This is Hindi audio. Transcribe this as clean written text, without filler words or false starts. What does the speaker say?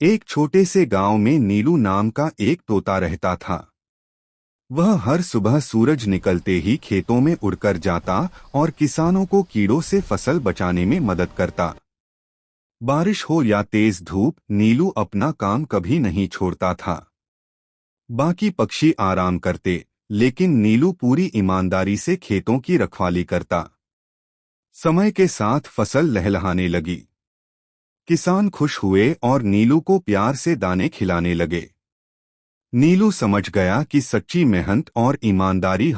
एक छोटे से गांव में नीलू नाम का एक तोता रहता था। वह हर सुबह सूरज निकलते ही खेतों में उड़कर जाता और किसानों को कीड़ों से फसल बचाने में मदद करता। बारिश हो या तेज धूप, नीलू अपना काम कभी नहीं छोड़ता था। बाकी पक्षी आराम करते, लेकिन नीलू पूरी ईमानदारी से खेतों की रखवाली करता। समय के साथ फसल लहलहाने लगी। किसान खुश हुए और नीलू को प्यार से दाने खिलाने लगे। नीलू समझ गया कि सच्ची मेहनत और ईमानदारी